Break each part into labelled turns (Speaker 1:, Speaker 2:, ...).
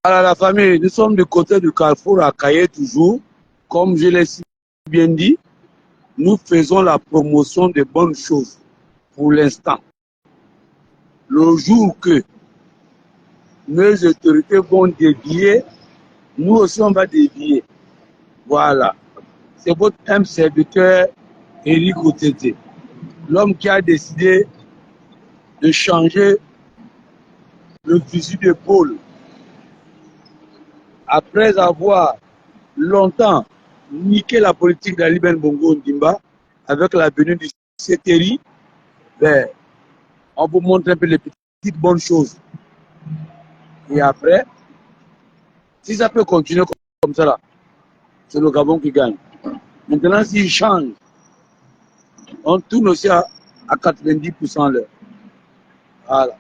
Speaker 1: Alors la famille, nous sommes du côté du Carrefour à Kaye toujours. Comme je l'ai si bien dit, nous faisons la promotion de bonnes choses pour l'instant. Le jour que nos autorités vont dévier, nous aussi on va dévier. Voilà. C'est votre un serviteur, Éric Otete, l'homme qui a décidé de changer le fusil d'épaule. Après avoir longtemps niqué la politique d'Ali Ben Bongo Ondimba, avec la venue du CTRI, ben, on vous montre un peu les petites bonnes choses. Et après, si ça peut continuer comme ça, là, c'est le Gabon qui gagne. Maintenant, s'il change, on tourne aussi à 90% l'heure. Voilà.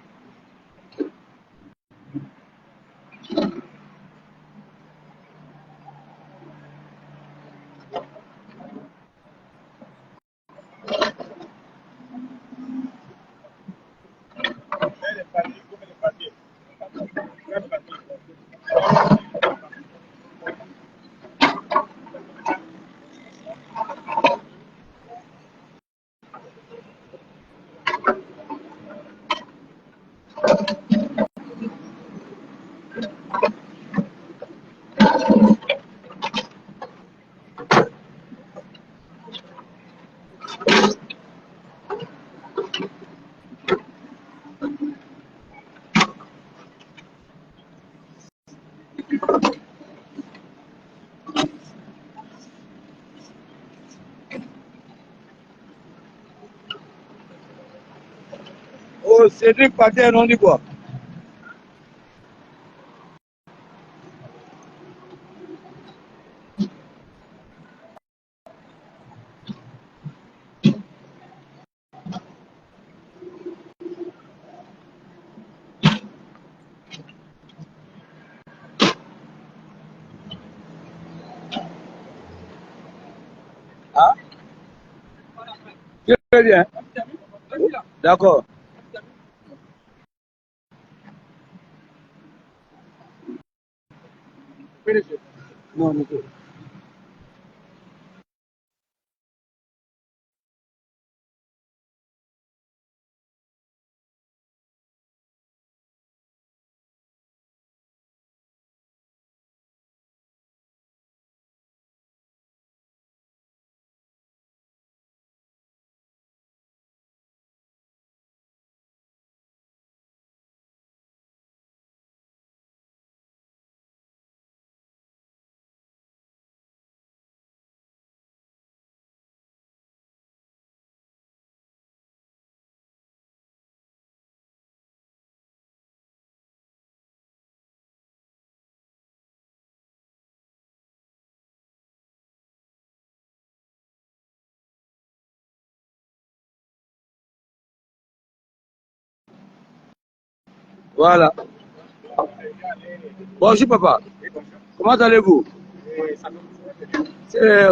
Speaker 1: Oh, Cédric Pater, on dit quoi? Ah, très bien. D'accord. Non, non, non. Voilà. Bonjour papa. Comment allez-vous?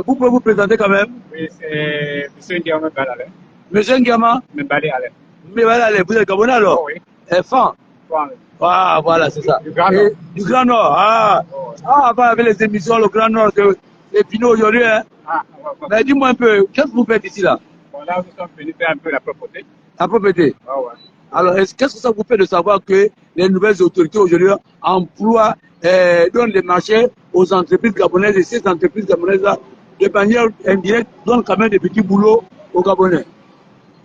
Speaker 1: Vous pouvez vous présenter quand même?
Speaker 2: Oui, c'est M. Ndiama Balale.
Speaker 1: Monsieur Ndiama?
Speaker 2: Mbale Ale.
Speaker 1: Mbale, vous êtes Gabonais alors?
Speaker 2: Oh, oui.
Speaker 1: Fan. Ah, voilà, c'est ça.
Speaker 2: Du Grand Nord.
Speaker 1: Du Grand Nord. Ah,
Speaker 2: Oh, oui.
Speaker 1: ah, avant, avec les émissions, le Grand Nord, c'est fini aujourd'hui. Hein?
Speaker 2: Ah,
Speaker 1: Mais dis-moi un peu, qu'est-ce que vous faites ici là?
Speaker 2: bon, là, nous sommes venus faire un peu la propreté.
Speaker 1: La propriété.
Speaker 2: Ah, ouais.
Speaker 1: Alors, qu'est-ce que ça vous fait de savoir que les nouvelles autorités aujourd'hui emploient, donnent des marchés aux entreprises gabonaises et ces entreprises gabonaises-là, de manière indirecte, donnent quand même des petits boulots aux Gabonais?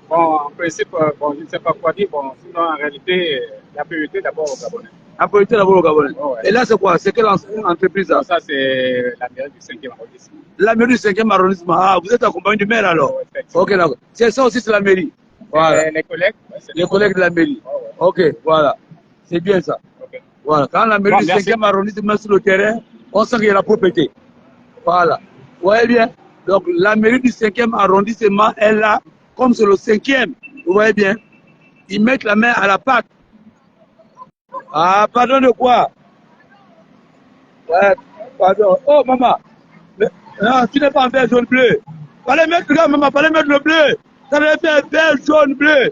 Speaker 2: Bon, en principe, bon, je ne sais pas quoi dire. Bon, sinon, en réalité, la priorité d'abord au Gabonais.
Speaker 1: La priorité d'abord aux Gabonais.
Speaker 2: Oh, ouais.
Speaker 1: Et là, c'est quoi? C'est quelle entreprise là?
Speaker 2: Bon, ça, c'est la mairie du 5e arrondissement.
Speaker 1: La mairie du 5e arrondissement. Ah, vous êtes accompagné du maire alors?
Speaker 2: Oh, effectivement.
Speaker 1: Ok, d'accord. C'est ça aussi, c'est la mairie. Voilà.
Speaker 2: Les collègues? Ouais,
Speaker 1: Les collègues de la mairie.
Speaker 2: Oh, ouais.
Speaker 1: Ok, voilà. C'est bien ça.
Speaker 2: Okay.
Speaker 1: Voilà. Quand la mairie
Speaker 2: Bon,
Speaker 1: du
Speaker 2: merci.
Speaker 1: 5e arrondissement sur le terrain, on sent qu'il y a la propriété. Voilà. Vous voyez bien? Donc, la mairie du 5e arrondissement est là, comme c'est le 5e. Vous voyez bien? Ils mettent la main à la pâte. Ah, pardon de quoi? Ouais, pardon. Oh, maman. Non, tu n'es pas en vert, jaune, bleu. Fallait mettre, regarde, maman, fallait mettre le bleu. Ça devait faire vert, jaune, bleu.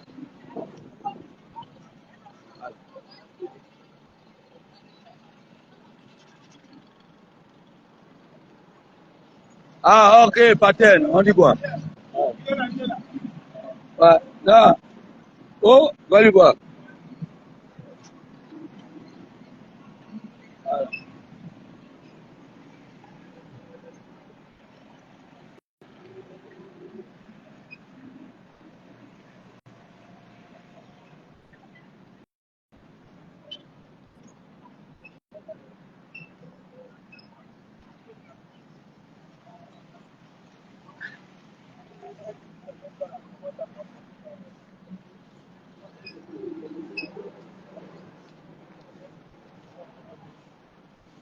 Speaker 1: Ah, ok, pattern. On dit quoi? Ouais, là. Oh, va lui voir.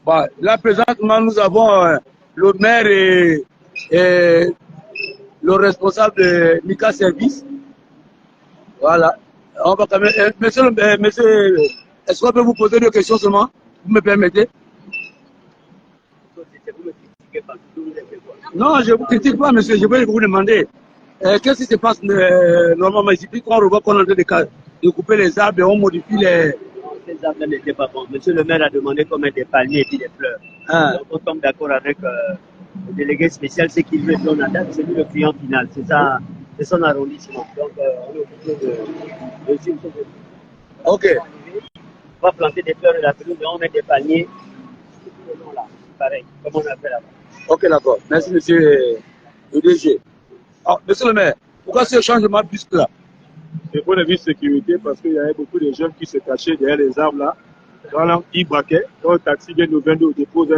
Speaker 1: Bon, là, présentement, nous avons le maire et le responsable de Mika Service. Voilà. On va quand même, monsieur, est-ce qu'on peut vous poser deux questions seulement? Vous me permettez? Non, je ne vous critique pas, monsieur. Je vais vous demander, qu'est-ce qui se passe normalement ici? Puis qu'on revoit qu'on est en train de couper les arbres et on modifie les...
Speaker 3: Ces arbres n'étaient pas bons. Monsieur le maire a demandé qu'on mette des palmiers et puis des fleurs.
Speaker 1: Ah.
Speaker 3: Donc on tombe d'accord avec le délégué spécial, c'est qu'il veut donner la date, c'est lui le client final. C'est ça, c'est son arrondissement. Donc on est obligé de suivre.
Speaker 1: Ok.
Speaker 3: On va planter des fleurs de la pelouse et on met des palmiers. Là, pareil, comme on a fait là-bas.
Speaker 1: Ok, d'accord. Merci, monsieur le DG. Ah, monsieur le maire, pourquoi ce changement brusque là?
Speaker 2: Du point de vue sécurité, parce qu'il y avait beaucoup de jeunes qui se cachaient derrière les arbres là. Quand ils braquaient, quand le taxi vient nous vendre, dépose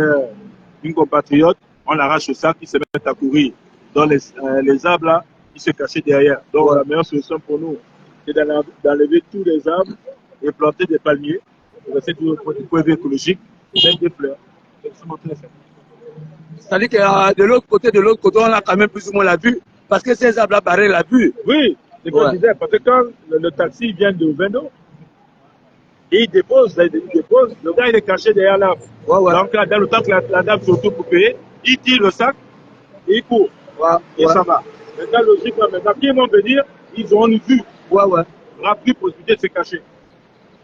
Speaker 2: une compatriote, on arrache le sac, ils se mettent à courir. Dans les arbres là, ils se cachaient derrière. Donc la meilleure solution pour nous, c'est d'enlever tous les arbres et planter des palmiers. C'est du point de vue écologique, mettre des fleurs.
Speaker 1: C'est-à-dire que de l'autre côté, on a quand même plus ou moins la vue, parce que ces arbres-là barrent la vue.
Speaker 2: Oui, c'est ce que je disais, parce que quand le taxi vient de Vendo, et il dépose, le gars il est caché derrière l'arbre. Donc dans le temps que la dame se retrouve pour payer, il tire le sac et il court. Et ça va. Maintenant, logiquement, maintenant, qui vont venir, ils auront une vue. Il n'y aura plus possibilité de se cacher.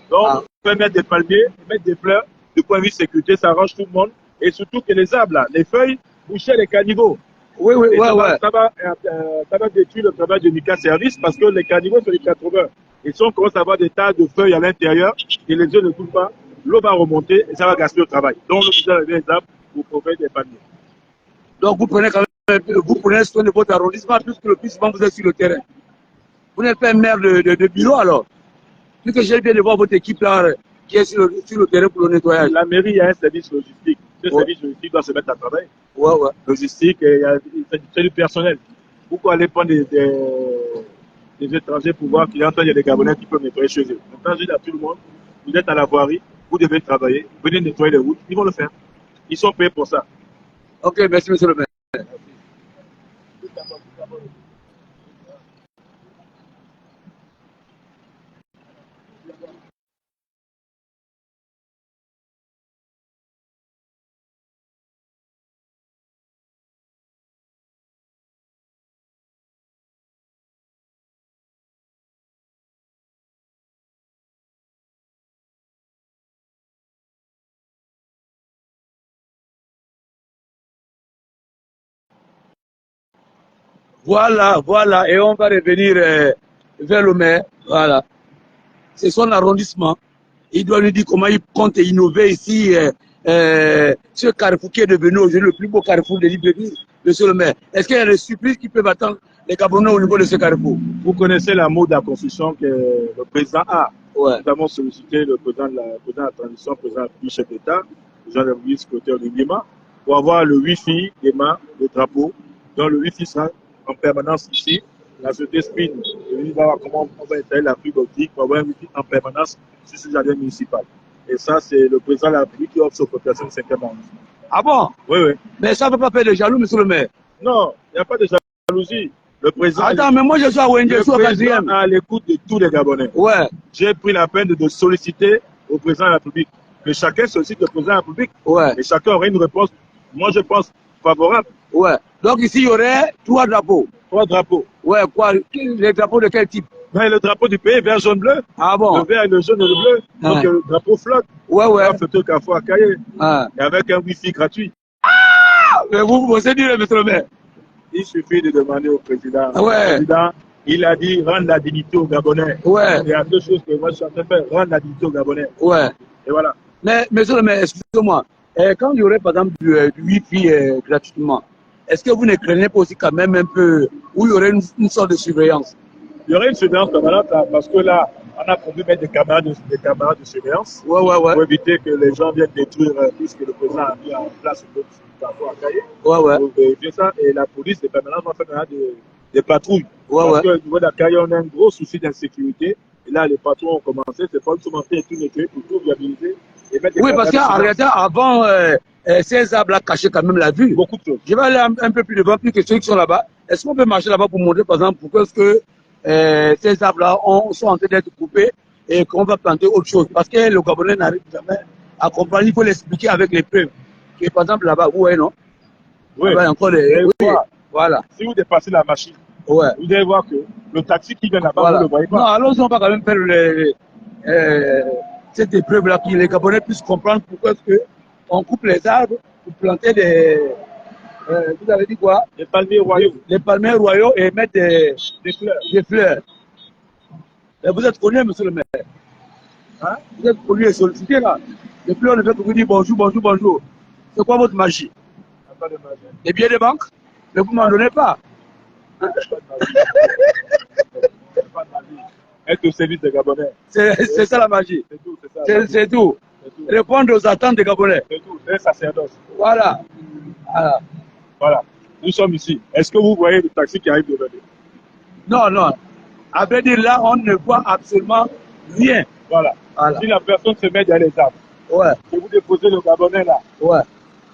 Speaker 2: Donc, on peut mettre des palmiers, mettre des fleurs, du point de vue sécurité, ça arrange tout le monde. Et surtout que les arbres, là, les feuilles, bouchaient les caniveaux. Ça va détruire le travail de Mika Service parce que les caniveaux sont les 80. Et si on commence à avoir des tas de feuilles à l'intérieur et les yeux ne coulent pas, l'eau va remonter et ça va gaspiller le travail. Donc, vous avez les arbres, vous prenez des palmiers.
Speaker 1: Donc, vous prenez quand même, vous prenez soin de votre arrondissement puisque le plus souvent vous êtes sur le terrain. Vous n'êtes pas un maire de bureau alors? Puisque j'ai bien de voir votre équipe là qui est sur le terrain pour le nettoyage.
Speaker 2: La mairie, il y a un service logistique. Ce service logistique doit se mettre à travail. Logistique, c'est du personnel. Pourquoi aller prendre des étrangers pour voir qu'il y a des Gabonais qui peuvent nettoyer chez eux? Maintenant, je dis à tout le monde, vous êtes à la voirie, vous devez travailler, venez nettoyer les routes, ils vont le faire. Ils sont payés pour ça.
Speaker 1: Ok, merci monsieur le maire. Voilà, et on va revenir vers le maire, voilà. C'est son arrondissement. Il doit nous dire comment il compte innover ici, ce carrefour qui est devenu aujourd'hui le plus beau carrefour de Libreville, monsieur le maire. Est-ce qu'il y a des surprises qui peuvent attendre les Gabonais au niveau de ce carrefour?
Speaker 2: Vous connaissez la mode de la construction que le président a. Nous avons sollicité le président de la transition, le président du chef d'État, le président de la ministre côté de Lima, pour avoir le Wi-Fi, le drapeau. Donc le Wi-Fi sera en permanence ici. La société Spin, on va voir comment on va installer la fibre optique pour avoir un Wi-Fi en permanence sur ce jardin municipal. Et ça, c'est le président de la République qui offre sa population de 5e arrondissement.
Speaker 1: Ah bon?
Speaker 2: Oui.
Speaker 1: Mais ça ne peut pas faire de jaloux, monsieur le maire.
Speaker 2: Non, il n'y a pas de jalousie. Le président.
Speaker 1: Attends, mais moi je suis à ONG, je suis au 4e.
Speaker 2: À l'écoute de tous les Gabonais. J'ai pris la peine de solliciter au président de la République. Que chacun sollicite le président de la République. Et chacun aurait une réponse, moi je pense, favorable.
Speaker 1: Donc ici, il y aurait 3 drapeaux.
Speaker 2: 3 drapeaux.
Speaker 1: Quoi? Les drapeaux de quel type?
Speaker 2: Le drapeau du pays, vert, jaune, bleu.
Speaker 1: Ah bon?
Speaker 2: Le vert, le jaune et le bleu. Donc le drapeau flotte. Photo Carrefour à Kaye. Et avec un Wi-Fi gratuit.
Speaker 1: Ah! mais vous pensez dire, monsieur le maire?
Speaker 2: Il suffit de demander au président.
Speaker 1: Ouais.
Speaker 2: Le président, il a dit rendre la dignité aux Gabonais.
Speaker 1: Ouais.
Speaker 2: Il y a deux choses que moi je suis en train de faire, rendre la dignité aux Gabonais.
Speaker 1: Ouais.
Speaker 2: Et voilà.
Speaker 1: Mais, monsieur le maire, excusez-moi, quand il y aurait par exemple du Wi-Fi gratuitement, est-ce que vous ne craignez pas aussi quand même un peu, où il y aurait une sorte de surveillance?
Speaker 2: Il y aurait une surveillance permanente là, parce que là, on a prévu mettre des caméras de surveillance pour éviter que les gens viennent détruire tout ce que le président a mis en place au Carrefour à Kaye. Pour vérifier ça. Et la police, les permanents vont faire des patrouilles. Parce qu'au niveau d'Akaye, on a un gros souci d'insécurité. Et là, les patrons ont commencé, c'est pas une montée et tout nettoyer pour tout viabiliser. Et mettre des
Speaker 1: parce qu'en réalité, avant, ces arbres-là cachaient quand même la vue.
Speaker 2: Beaucoup de choses.
Speaker 1: Je vais aller un peu plus devant, plus que ceux qui sont là-bas. Est-ce qu'on peut marcher là-bas pour montrer, par exemple, pourquoi est-ce que ces arbres-là sont en train d'être coupés et qu'on va planter autre chose? Parce que le Gabonais n'arrive jamais à comprendre. Il faut l'expliquer avec les preuves. Et par exemple, là-bas, vous voyez, non?
Speaker 2: Oui.
Speaker 1: Là-bas, encore voilà.
Speaker 2: Si vous dépassez la machine, vous allez voir que le taxi qui vient là-bas, vous ne le voyez pas.
Speaker 1: Non, alors on va quand même faire cette épreuve-là, que les Gabonais puissent comprendre pourquoi est-ce qu'on coupe les arbres pour planter des... vous avez dit quoi?
Speaker 2: Les palmiers royaux.
Speaker 1: Les palmiers royaux et mettre des fleurs. Et vous êtes connu, monsieur le maire. Hein? Vous êtes connu et sollicité là. Depuis, on ne fait que vous dire bonjour, bonjour, bonjour. C'est quoi votre magie?
Speaker 2: Pas de magie.
Speaker 1: Les billets de banque? Mais vous ne m'en donnez pas. Hein?
Speaker 2: Pas de magie. Être au service des Gabonais.
Speaker 1: C'est ça la magie.
Speaker 2: C'est tout. C'est ça.
Speaker 1: C'est tout. Répondre aux attentes des Gabonais.
Speaker 2: C'est tout. C'est un sacerdoce.
Speaker 1: Voilà.
Speaker 2: Nous sommes ici. Est-ce que vous voyez le taxi qui arrive de venir?
Speaker 1: Non. À vrai dire, là, on ne voit absolument rien.
Speaker 2: Voilà. Si la personne se met dans les arbres, et vous déposez le Gabonais là,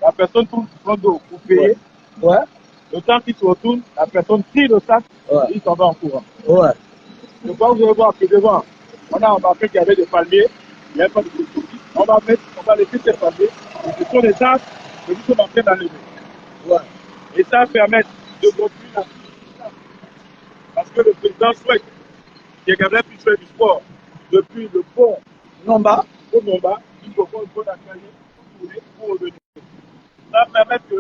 Speaker 2: la personne tourne son dos pour payer. Le temps qu'il se retourne, la personne tire le sac, il s'en va en courant. Je crois que vous allez voir que devant, on a remarqué qu'il y avait des palmiers, il n'y avait pas de soucis. On va laisser ces palmiers, et ce sont des arbres que nous sommes en train d'enlever. Et ça permet de continuer la vie. Parce que le président souhaite que les Gabonais puissent faire du sport depuis le pont Nomba, jusqu'au pont de Akaye, pour revenir. Ça permet que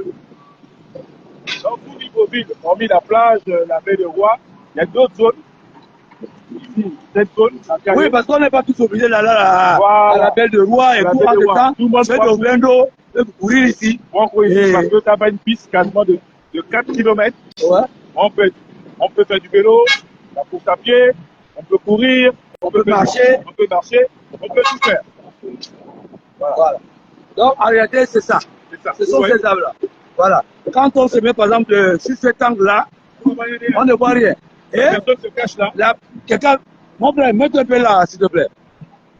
Speaker 2: dans tout niveau ville, hormis la plage, la baie de Roi, il y a d'autres zones. Ici, cette zone.
Speaker 1: Oui, parce qu'on n'est pas tous obligés d'aller à la baie de Roi et tout le temps. Tout le monde fait de Vendo, de courir ici.
Speaker 2: On court ici parce que tu as une piste quasiment de 4 km. On peut faire du vélo, la course à pied, on peut courir, on peut marcher, on peut tout faire.
Speaker 1: Voilà. Donc en réalité, c'est ça. Ce sont ces arbres-là. Voilà. Quand on se met par exemple sur cet angle-là, on ne voit rien. Et
Speaker 2: personne se cache là.
Speaker 1: Quelqu'un, mon frère, mets un peu là, s'il te plaît.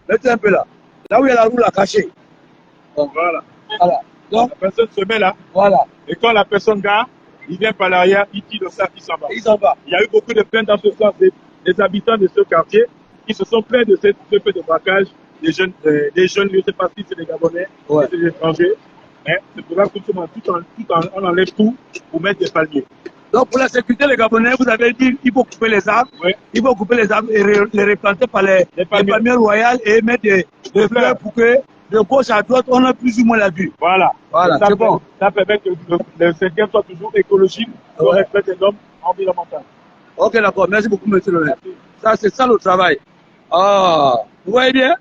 Speaker 1: Mets un peu là. Là où il y a la roue là cachée.
Speaker 2: Donc, voilà.
Speaker 1: Donc,
Speaker 2: la personne se met là.
Speaker 1: Voilà.
Speaker 2: Et quand la personne garde, il vient par l'arrière, il tire le sac, il s'en va. Il y a eu beaucoup de plaintes dans ce sens des habitants de ce quartier qui se sont plaints de ce peu de braquage des jeunes, je ne sais pas si c'est des Gabonais, si c'est des étrangers. Mais c'est pour ça que on enlève tout pour mettre des palmiers.
Speaker 1: Donc pour la sécurité des Gabonais, vous avez dit qu'il faut couper les arbres, il faut couper les arbres et les replanter par les palmiers royales et mettre des fleurs pour que de gauche à droite, on a plus ou moins la vue.
Speaker 2: Voilà,
Speaker 1: c'est bon.
Speaker 2: Ça permet que le cinquième soit toujours écologique, au respect des normes environnementales.
Speaker 1: Ok, d'accord. Merci beaucoup, monsieur le maire. Ça, c'est ça le travail. Vous voyez bien?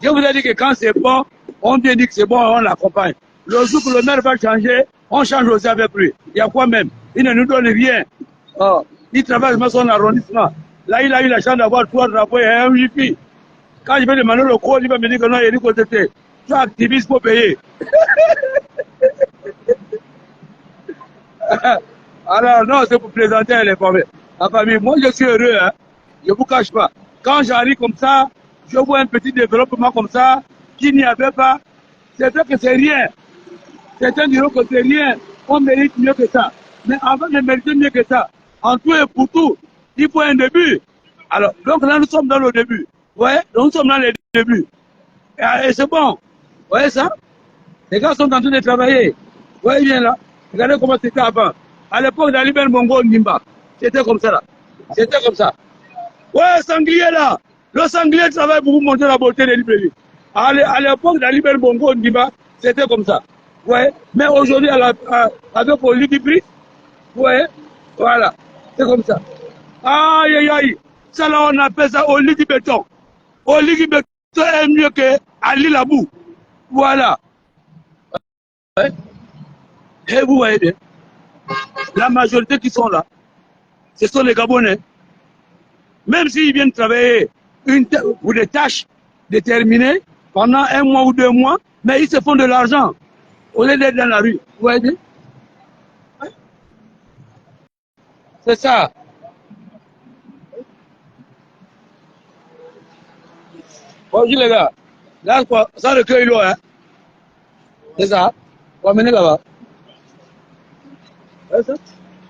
Speaker 1: Je vous ai dit que quand c'est bon, on vient dire que c'est bon, on l'accompagne. Le jour que le maire va changer, on change aussi avec lui. Il y a quoi même? Il ne nous donne rien. Il travaille dans son arrondissement. Là, il a eu la chance d'avoir 3 drapeaux et un wifi. Quand je vais demander le code, il va me dire que non, il est du côté. Tu es activiste pour payer. Alors, non, c'est pour présenter les familles. La famille, moi, je suis heureux. Hein. Je ne vous cache pas. Quand j'arrive comme ça, je vois un petit développement comme ça, qu'il n'y avait pas. C'est vrai que c'est rien. Certains diront que c'est rien. On mérite mieux que ça. Mais avant de mériter mieux que ça, en tout et pour tout, il faut un début. Alors, donc là, nous sommes dans le début. Ouais, nous sommes dans le début. Et c'est bon. Vous voyez ça? Les gars sont en train de travailler. Vous voyez bien là? Regardez comment c'était avant. À l'époque d'Alibert Bongo Nimba, c'était comme ça là. C'était comme ça. Ouais, sanglier là. Le sanglier travaille pour vous montrer la beauté de Libreville. À l'époque d'Alibert Bongo Nimba, c'était comme ça. Ouais. Mais aujourd'hui, avec Olivier Bri, ouais, voilà. C'est comme ça. Aïe, aïe, aïe. Ça là, on appelle ça Olivier Béton. Olivier Béton est mieux que Ali Labou. Voilà. Ouais. Et vous voyez bien, la majorité qui sont là, ce sont les Gabonais. Même s'ils viennent travailler pour des tâches déterminées pendant 1 mois ou 2 mois, mais ils se font de l'argent au lieu d'être dans la rue. Vous voyez bien? C'est ça. Bonjour les gars. Là, ça recueille l'eau, hein. C'est ça. On va mener là-bas. Ouais, ça.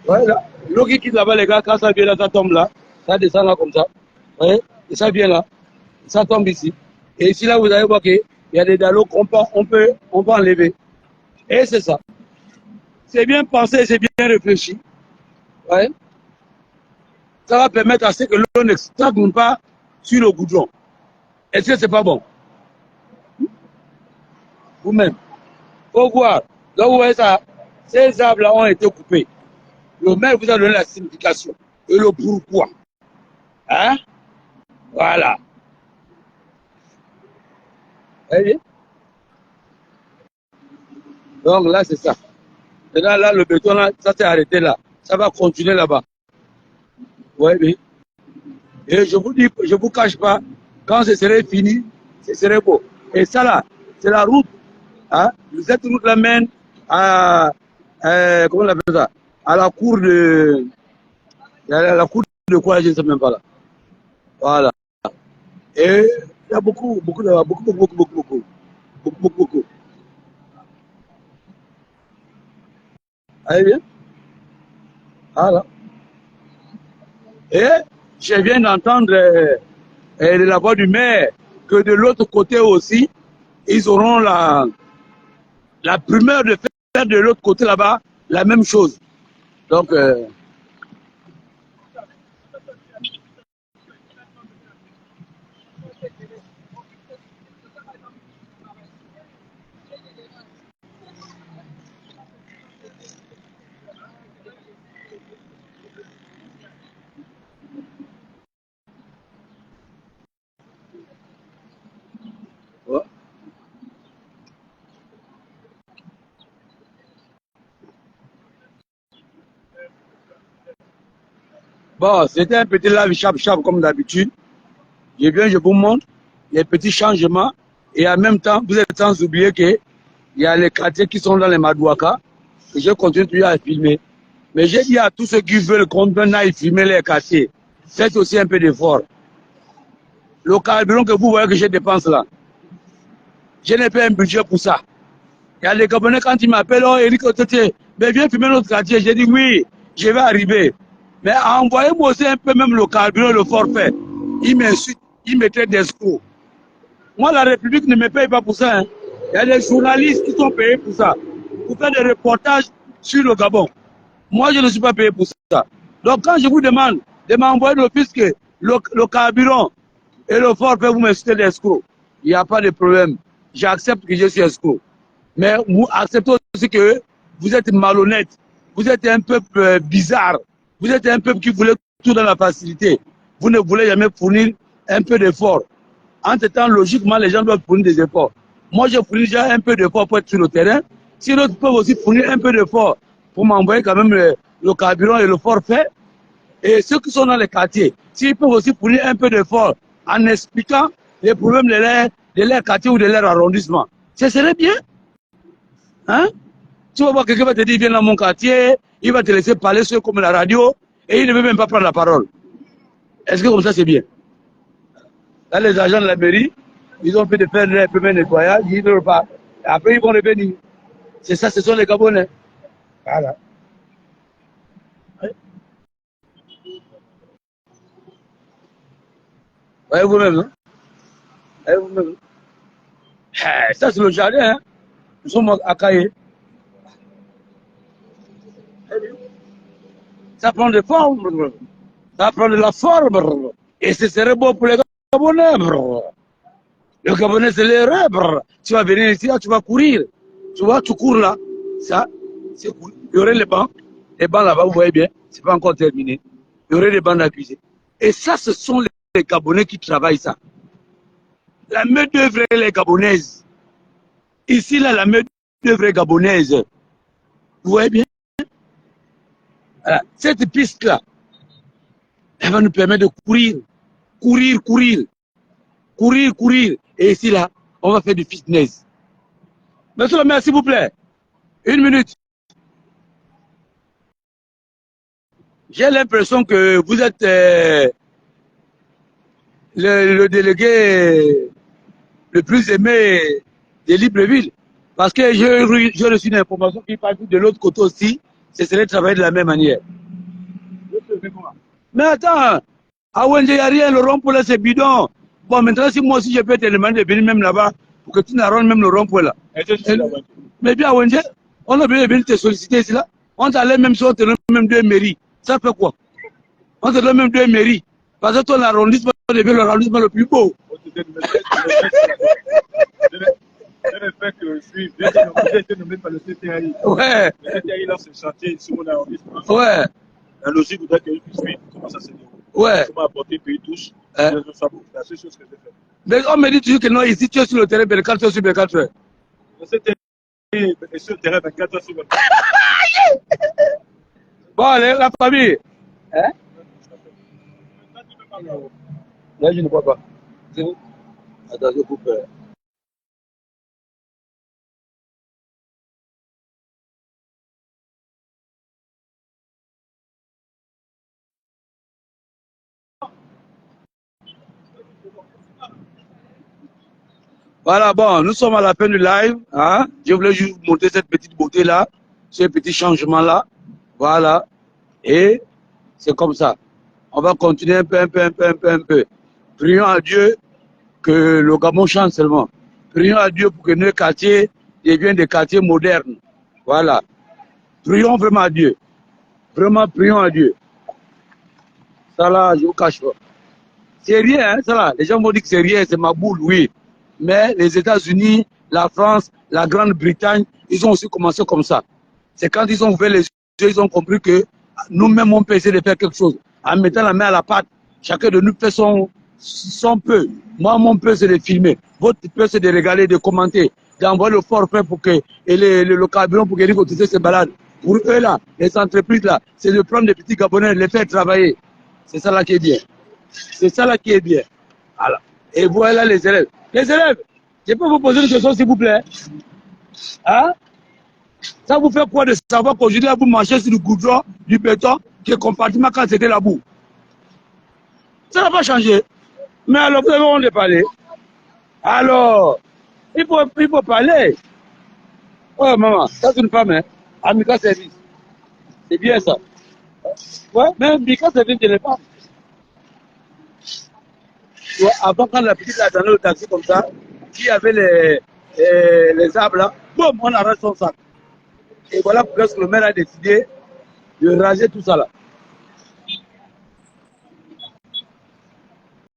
Speaker 1: Ouais, là. L'eau qui quitte là-bas, les gars, quand ça vient là, ça tombe là. Ça descend là comme ça. Vous voyez? Et ça vient là. Ça tombe ici. Et ici, là, vous allez voir qu'il y a des dallots qu'on peut enlever. Et c'est ça. C'est bien pensé, c'est bien réfléchi. Ouais. Ça va permettre à ce que l'eau ne stagne pas sur le goudron. Est-ce que c'est pas bon? Vous-même. Faut voir. Donc, vous voyez ça. Ces arbres-là ont été coupés. Le maire vous a donné la signification. Et le pourquoi. Hein? Voilà. Voyez? Donc là, c'est ça. Et là, le béton, là, ça s'est arrêté là. Ça va continuer là-bas. Oui, oui. Et je vous dis, je vous cache pas, quand ce serait fini, ce serait beau. Et ça là, c'est la route. Hein? Cette route là mène à, comment on appelle ça? À la cour de, la cour de quoi, je ne sais même pas là. Voilà. Et il y a beaucoup. Allez bien. Voilà. Et je viens d'entendre de la voix du maire que de l'autre côté aussi, ils auront la primeur de faire de l'autre côté là-bas la même chose. Donc, ouais. Bon, c'était un petit live chap comme d'habitude. Je vous montre les petits changements et en même temps, vous êtes sans oublier qu'il y a les quartiers qui sont dans les Madouaka et je continue toujours à filmer. Mais j'ai dit à tous ceux qui veulent qu'on aille filmer les quartiers, faites aussi un peu d'effort. Le carburant que vous voyez que je dépense là, je n'ai pas un budget pour ça. Il y a des Gabonais quand ils m'appellent, oh Eric, mais viens filmer notre quartier. J'ai dit oui, je vais arriver. Mais envoyez-moi aussi un peu même le carburant, le forfait. Ils m'insultent, ils me traitent d'escrocs. Moi, la République ne me paye pas pour ça. Hein. Il y a des journalistes qui sont payés pour ça, pour faire des reportages sur le Gabon. Moi, je ne suis pas payé pour ça. Donc, quand je vous demande de m'envoyer l'office que le carburant et le forfait, vous m'insultez d'escrocs, il n'y a pas de problème. J'accepte que je suis escroc. Mais vous acceptez aussi que vous êtes malhonnête. Vous êtes un peuple bizarre. Vous êtes un peuple qui voulait tout dans la facilité. Vous ne voulez jamais fournir un peu d'effort. Entre-temps, logiquement, les gens doivent fournir des efforts. Moi, je fournis déjà un peu d'effort pour être sur le terrain. Si d'autres peuvent aussi fournir un peu d'effort pour m'envoyer quand même le carburant et le forfait, et ceux qui sont dans les quartiers, s'ils peuvent aussi fournir un peu d'effort en expliquant les problèmes de leur quartier ou de leur arrondissement, ce serait bien. Hein? Tu vas voir quelqu'un va te dire, viens dans mon quartier, il va te laisser parler sur comme la radio, et il ne veut même pas prendre la parole. Est-ce que comme ça c'est bien? Là, les agents de la mairie, ils ont fait de faire leur premier nettoyage, ils ne repartent. Après, ils vont revenir. C'est ça, ce sont les Gabonais. Voilà. Voyez vous-même, hein? Voyez vous-même. Ça, c'est le jardin, hein? Nous sommes à Kaye. Ça prend des formes, ça prend de la forme. Et ce serait beau pour les Gabonais. Le Gabonais, c'est l'erreur. Tu vas venir ici, tu vas courir. Tu vois, tu cours là, ça, c'est cool. Il y aurait les bancs là-bas, vous voyez bien, c'est pas encore terminé. Il y aurait les bancs d'accusés. Et ça, ce sont les Gabonais qui travaillent ça. La main d'œuvre est les gabonaise. Ici, là, la main d'œuvre est gabonaise. Vous voyez bien? Voilà. Cette piste-là, elle va nous permettre de courir. Et ici, là, on va faire du fitness. Monsieur le maire, s'il vous plaît. 1 minute. J'ai l'impression que vous êtes le délégué le plus aimé de Libreville. Parce que j'ai reçu une information qui parle de l'autre côté aussi. Ce serait travailler de la même manière. Mais attends, à Wende, il n'y a rien, le rond-point là, c'est bidon. Bon, maintenant, si moi aussi je peux te demander de venir même là-bas, pour que tu n'arrondes même le rond-point là. Mais bien à Wende, on a bien venu te solliciter ici là. On t'allait même si on te donne même 2 mairies. Ça fait quoi? On te donne même 2 mairies. Parce que ton arrondissement devient l'arrondissement le plus beau.
Speaker 2: Je ne fais que suivre. J'ai été nommé par le CTI.
Speaker 1: Ouais.
Speaker 2: Le CTI lance ce chantier sur mon arrondissement.
Speaker 1: Ouais.
Speaker 2: La logique voudrait que je puisse suivre comment ça se déroule.
Speaker 1: Ouais.
Speaker 2: Comment apporter pays touche. C'est la seule chose que je fais.
Speaker 1: Mais on me dit toujours que non, ici tu es sur le terrain 24 heures sur 24 heures.
Speaker 2: Le CTI est sur le terrain 24 heures sur 24 heures.
Speaker 1: Bon, allez, la famille. Hein? Là, je ne vois pas. Attends, je coupe. Voilà, bon, nous sommes à la fin du live. Hein? Je voulais juste vous montrer cette petite beauté-là, ce petit changement-là. Voilà. Et c'est comme ça. On va continuer un peu. Prions à Dieu que le Gabon change seulement. Prions à Dieu pour que nos quartiers deviennent des quartiers modernes. Voilà. Prions vraiment à Dieu. Vraiment, prions à Dieu. Ça là, je vous cache pas. C'est rien, hein, ça là. Les gens vont dire que c'est rien, c'est ma boule, oui. Mais les États-Unis, la France, la Grande-Bretagne, ils ont aussi commencé comme ça. C'est quand ils ont ouvert les yeux, ils ont compris que nous-mêmes, on peut essayer de faire quelque chose. En mettant la main à la pâte, chacun de nous fait son peu. Moi, mon peu, c'est de filmer. Votre peu, c'est de regarder, de commenter, d'envoyer le forfait pour que, et le carburant pour que les autres se baladent. Pour eux, là, les entreprises, là, c'est de prendre des petits Gabonais, de les faire travailler. C'est ça là qui est bien. C'est ça là qui est bien. Voilà. Et voilà les élèves. Les élèves, je peux vous poser une question s'il vous plaît? Hein? Ça vous fait quoi de savoir qu'aujourd'hui vous marchez sur du goudron, du béton, qui est compartiment quand c'était la boue? Ça n'a pas changé. Mais alors vous avez honte de parler. Alors, il faut parler. Oh maman, ça c'est une femme, hein? Amica Service. C'est bien ça. Ouais, mais Amica Service de les femmes. Avant, quand la petite attendait le taxi comme ça, il y avait les arbres là, boum, on arrache son sac. Et voilà pourquoi le maire a décidé de raser tout ça là.